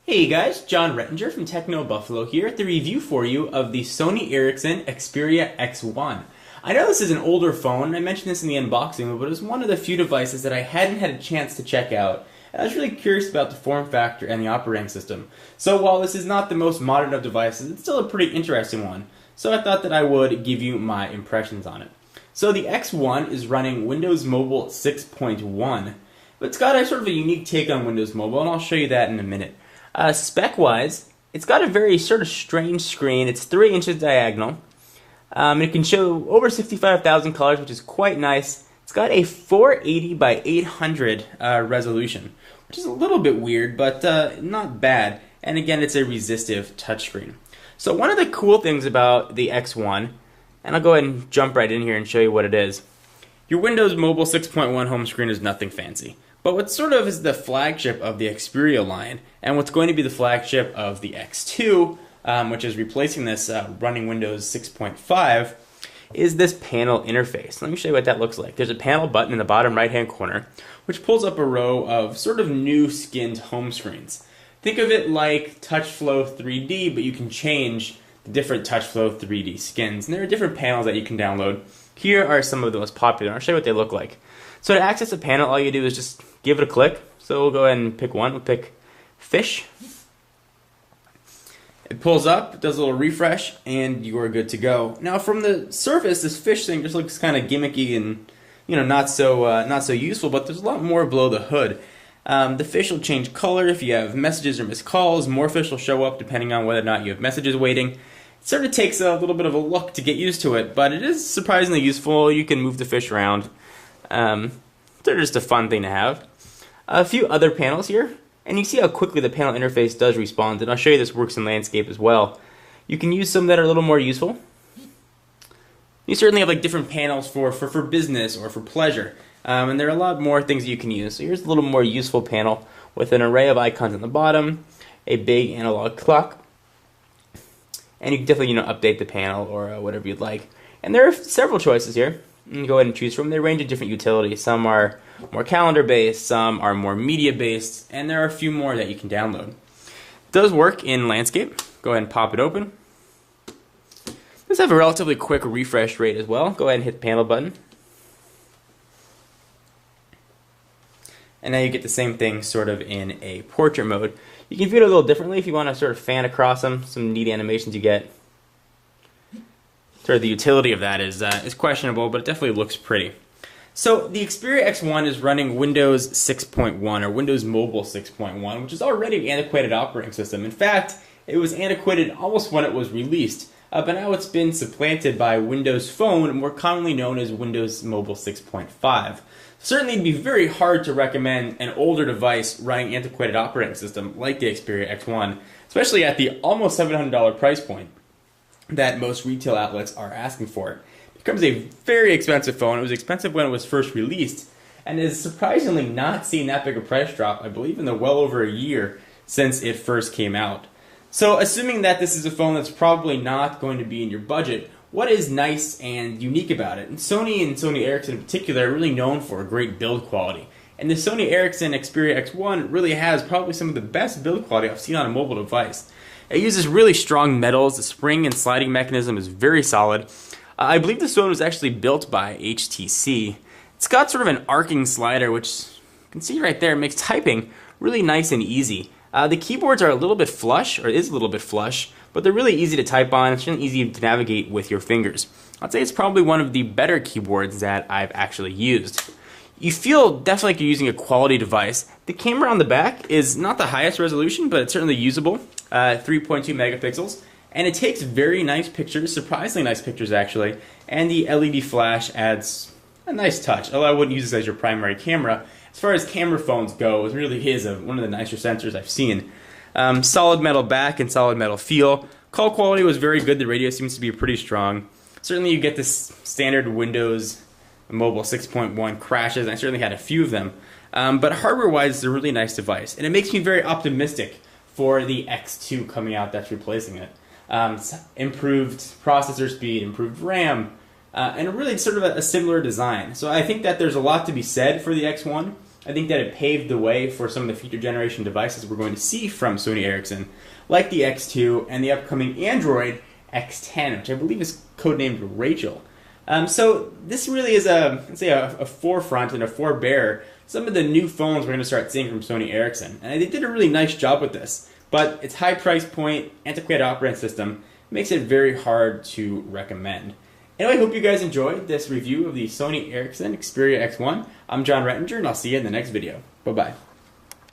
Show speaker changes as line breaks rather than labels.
Hey guys, John Rettinger from Techno Buffalo here at the review for you of the Sony Ericsson Xperia X1. I know this is an older phone, I mentioned this in the unboxing, but it was one of the few devices that I hadn't had a chance to check out. And I was really curious about the form factor and the operating system. So while this is not the most modern of devices, it's still a pretty interesting one. So I thought that I would give you my impressions on it. So the X1 is running Windows Mobile 6.1, but it's got a sort of a unique take on Windows Mobile, and I'll show you that in a minute. Spec-wise, it's got a very sort of strange screen. It's 3 inches diagonal. It can show over 65,000 colors, which is quite nice. It's got a 480 by 800 resolution, which is a little bit weird, but not bad. And again, it's a resistive touchscreen. So one of the cool things about the X1, and I'll go ahead and jump right in here and show you what it is. Your Windows Mobile 6.1 home screen is nothing fancy. But what sort of is the flagship of the Xperia line, and what's going to be the flagship of the X2, which is replacing this running Windows 6.5, is this panel interface. Let me show you what that looks like. There's a panel button in the bottom right-hand corner, which pulls up a row of sort of new-skinned home screens. Think of it like TouchFlow 3D, but you can change the different TouchFlow 3D skins. And there are different panels that you can download. Here are some of the most popular. I'll show you what they look like. So to access a panel, all you do is just give it a click. So we'll go ahead and pick one. We'll pick Fish. It pulls up, does a little refresh, and you are good to go. Now from the surface, this fish thing just looks kind of gimmicky and not so useful, but there's a lot more below the hood. The fish will change color if you have messages or missed calls. More fish will show up depending on whether or not you have messages waiting. It sort of takes a little bit of a look to get used to it, but it is surprisingly useful. You can move the fish around. They're just a fun thing to have. A few other panels here, and you see how quickly the panel interface does respond, and I'll show you this works in landscape as well. You can use some that are a little more useful. You certainly have like different panels for business or for pleasure, and there are a lot more things that you can use. So here's a little more useful panel with an array of icons on the bottom, a big analog clock, and you can definitely update the panel or whatever you'd like. And there are several choices here. You can go ahead and choose from. They range in different utilities. Some are more calendar-based, some are more media-based, and there are a few more that you can download. It does work in landscape. Go ahead and pop it open. It does have a relatively quick refresh rate as well. Go ahead and hit the panel button. And now you get the same thing sort of in a portrait mode. You can view it a little differently if you want to sort of fan across them. Some neat animations you get. Sort of the utility of that is questionable, but it definitely looks pretty. So the Xperia X1 is running Windows 6.1 or Windows Mobile 6.1, which is already an antiquated operating system. In fact, it was antiquated almost when it was released, but now it's been supplanted by Windows Phone, more commonly known as Windows Mobile 6.5. Certainly it'd be very hard to recommend an older device running antiquated operating system like the Xperia X1, especially at the almost $700 price point that most retail outlets are asking for it. It becomes a very expensive phone. It was expensive when it was first released, and is surprisingly not seen that big a price drop, I believe, in the well over a year since it first came out. So assuming that this is a phone that's probably not going to be in your budget, what is nice and unique about it? And Sony Ericsson in particular are really known for a great build quality. And the Sony Ericsson Xperia X1 really has probably some of the best build quality I've seen on a mobile device. It uses really strong metals. The spring and sliding mechanism is very solid. I believe this phone was actually built by HTC. It's got sort of an arcing slider, which you can see right there, makes typing really nice and easy. The keyboards are a little bit flush, or is a little bit flush, but they're really easy to type on. It's really easy to navigate with your fingers. I'd say it's probably one of the better keyboards that I've actually used. You feel definitely like you're using a quality device. The camera on the back is not the highest resolution, but it's certainly usable. 3.2 megapixels, and it takes very nice pictures, surprisingly nice pictures actually, and the LED flash adds a nice touch, although I wouldn't use this as your primary camera. As far as camera phones go, it really is one of the nicer sensors I've seen. Solid metal back and solid metal feel. Call quality was very good. The radio seems to be pretty strong. Certainly you get this standard Windows Mobile 6.1 crashes, and I certainly had a few of them. But hardware-wise, it's a really nice device, and it makes me very optimistic for the X2 coming out that's replacing it. Improved processor speed, improved RAM, and really sort of a similar design. So I think that there's a lot to be said for the X1. I think that it paved the way for some of the future generation devices we're going to see from Sony Ericsson, like the X2 and the upcoming Android X10, which I believe is codenamed Rachel. So this really is a forefront and a forebearer some of the new phones we're going to start seeing from Sony Ericsson. And they did a really nice job with this, but its high price point, antiquated operating system makes it very hard to recommend. Anyway, I hope you guys enjoyed this review of the Sony Ericsson Xperia X1. I'm John Rettinger, and I'll see you in the next video. Bye-bye.